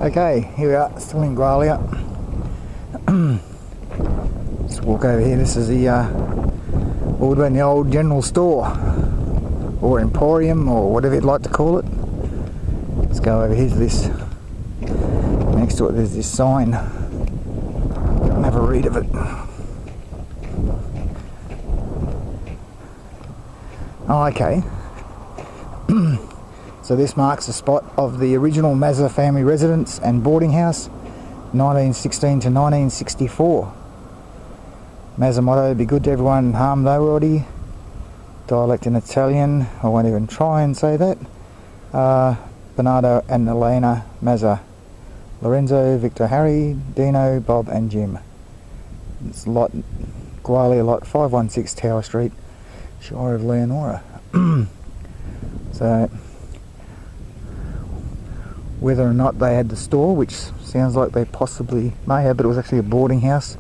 Okay, here we are, still in Gwalia. Just walk over here. This is the what would have been the old general store or emporium or whatever you'd like to call it. Let's go over here to this. Next to it there's this sign. Go and have a read of it. Oh, okay. So this marks the spot of the original Mazza family residence and boarding house, 1916 to 1964. Mazza motto, be good to everyone, harm nobody. Dialect in Italian, I won't even try and say that. Bernardo and Elena Mazza. Lorenzo, Victor, Harry, Dino, Bob and Jim. It's lot Gwalia, lot 516 Tower Street, Shire of Leonora. So whether or not they had the store, which sounds like they possibly may have, but it was actually a boarding house.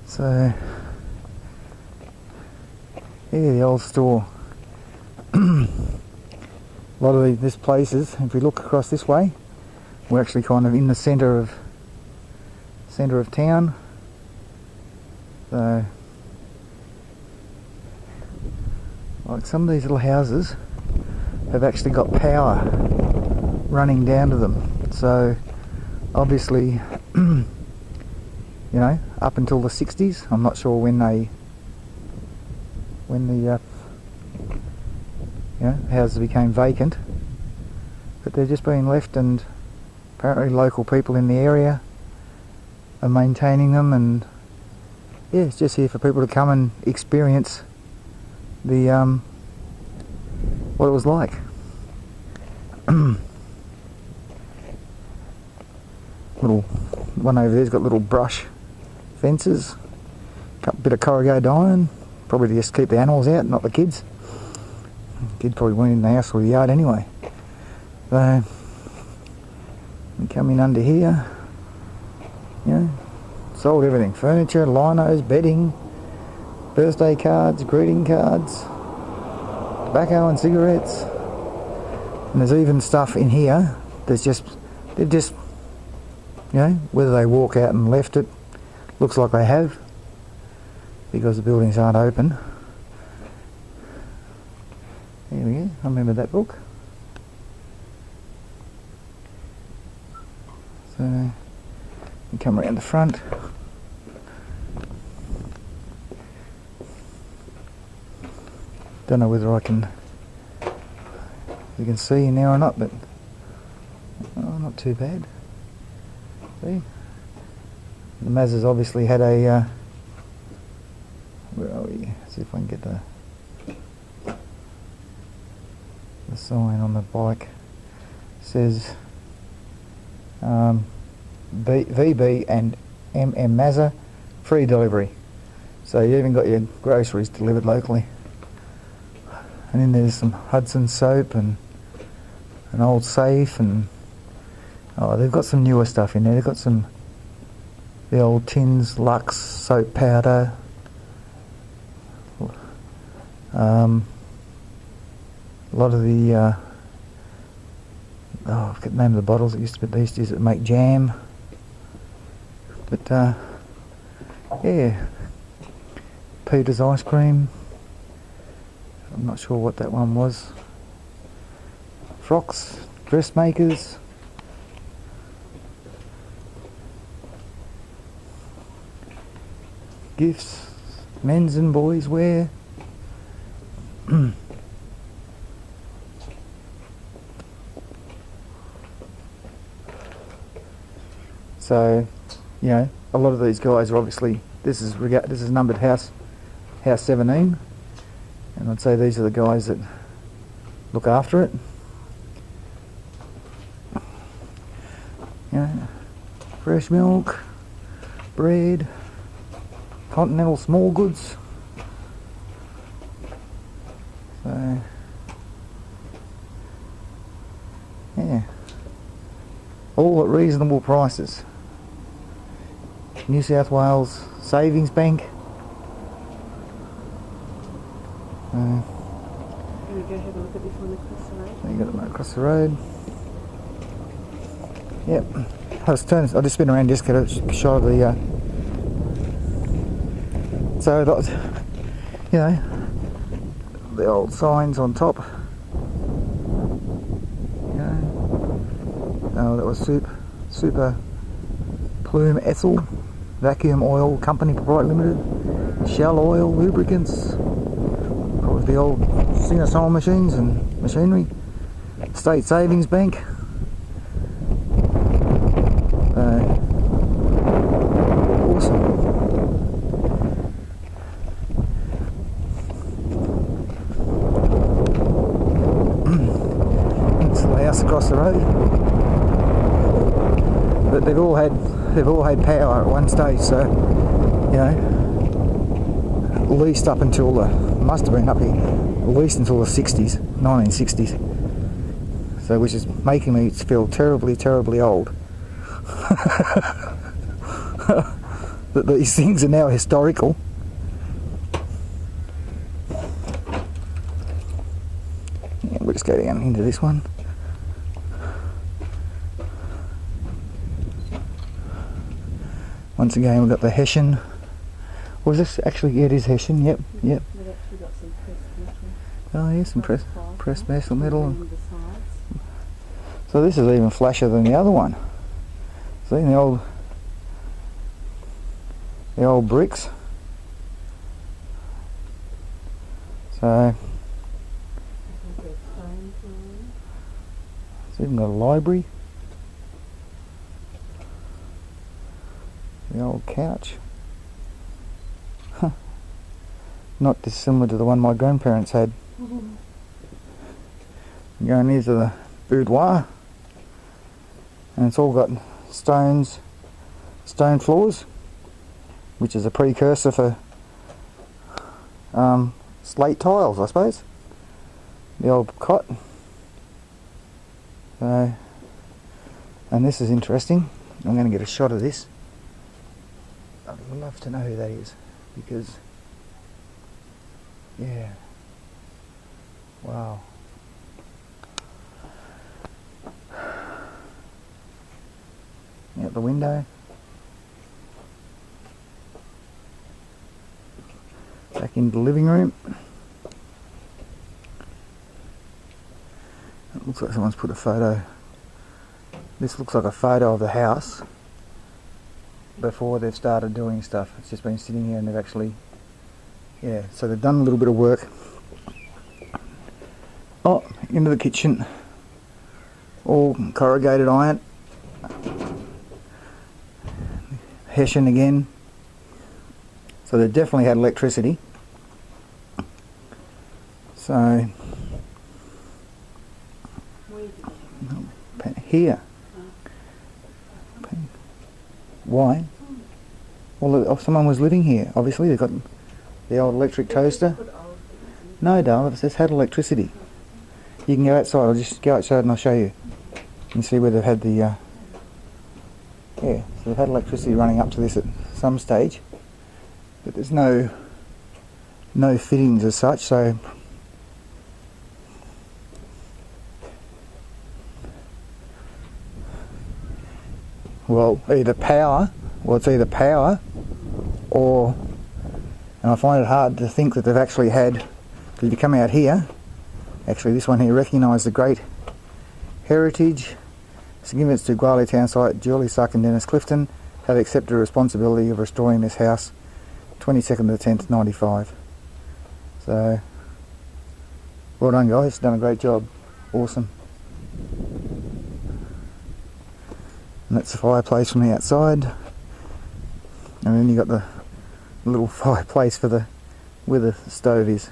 So yeah, the old store. A lot of this places, if we look across this way, we're actually kind of in the centre of town. So like some of these little houses have actually got power running down to them. So obviously, you know, up until the 60s, I'm not sure when the houses became vacant, but they're just being left, and apparently local people in the area are maintaining them, and yeah, it's just here for people to come and experience the what it was like. Little one over there's got little brush fences, a bit of corrugated iron, probably to just keep the animals out, not the kids. Kids probably weren't in the house or the yard anyway. So we come in under here, you know, sold everything: furniture, linos, bedding, birthday cards, greeting cards, tobacco and cigarettes. And there's even stuff in here that's they're just, you know, whether they walk out and left it, looks like they have, because the buildings aren't open. There we go, I remember that book. So we come around the front. Don't know whether you can see now or not, but oh, not too bad. See, the Mazza's obviously had a where are we? Let's see if I can get the sign on the bike. It says VB and MM Mazza, free delivery. So you even got your groceries delivered locally. And then there's some Hudson soap and an old safe, and oh, they've got some newer stuff in there. They've got the old tins, Lux soap powder. A lot of the I forget the name of the bottles. They used to use it to make jam. But yeah, Peter's ice cream. I'm not sure what that one was. Frocks, dressmakers. Gifts, men's and boys wear. So, you know, a lot of these guys are obviously, this is numbered house 17, and I'd say these are the guys that look after it. You know, fresh milk, bread, Continental small goods. So yeah, all at reasonable prices. New South Wales Savings Bank. Can we go have a look got this one across the road. So you got the one across the road. Yep. I just spin around just to get a shot of the. So that, you know, the old signs on top. You know, oh, that was super plume ethyl vacuum oil company proprietary limited. Shell oil lubricants. Probably the old Singer machines and machinery. State Savings Bank. Awesome. It's the house across the road. But they've all had power at one stage, so you know, at least up until must have been up here, at least until the 60s, 1960s. So, which is making me feel terribly old. That these things are now historical. Yeah, we'll just go down into this one. Once again, we've got the Hessian. Was this actually? Yeah, it is Hessian. Yep. We've actually got some pressed metal. Oh, yeah, some pressed metal. The So this is even flashier than the other one. See the old bricks. So it's even got a library. The old couch. Huh. Not dissimilar to the one my grandparents had. Going into the boudoir, and it's all got stone floors, which is a precursor for slate tiles, I suppose. The old cot. So, and this is interesting. I'm going to get a shot of this. I'd love to know who that is, because yeah, wow. Out the window. Back into the living room. It looks like someone's put a photo. This looks like a photo of the house before they've started doing stuff. It's just been sitting here and they've actually, yeah, so they've done a little bit of work. Oh, into the kitchen. All corrugated iron. Hessian again. So they definitely had electricity. So here. Why? Well, someone was living here. Obviously, they've got the old electric toaster. No, darling, it says had electricity. You can go outside. I'll just go outside and I'll show you. You can see where they've had the. Yeah, so they've had electricity running up to this at some stage, but there's no fittings as such. So. Well, it's either power, or, and I find it hard to think that they've actually had, because if you come out here, actually this one here, recognise the great heritage, significance to Gwalior town site, Julie Suck and Dennis Clifton have accepted the responsibility of restoring this house, 22nd of the 10th, 95. So, well done guys, done a great job, awesome. And that's the fireplace from the outside, and then you got the little fireplace for where the stove is,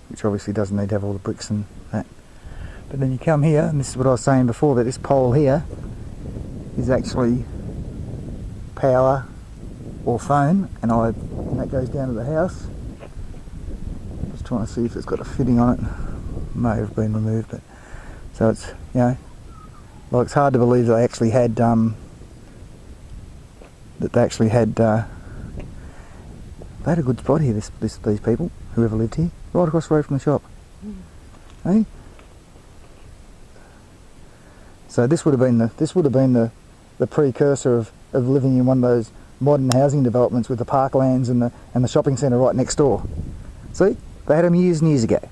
which obviously doesn't need to have all the bricks and that. But then you come here, and this is what I was saying before, that this pole here is actually power or phone, and that goes down to the house. Just trying to see if it's got a fitting on it. May have been removed, but so it's, you know. Well, it's hard to believe that they actually had they had a good spot here. These people, whoever lived here, right across the road from the shop. Eh? So this would have been the precursor of living in one of those modern housing developments with the parklands and the shopping centre right next door. See, they had them years and years ago.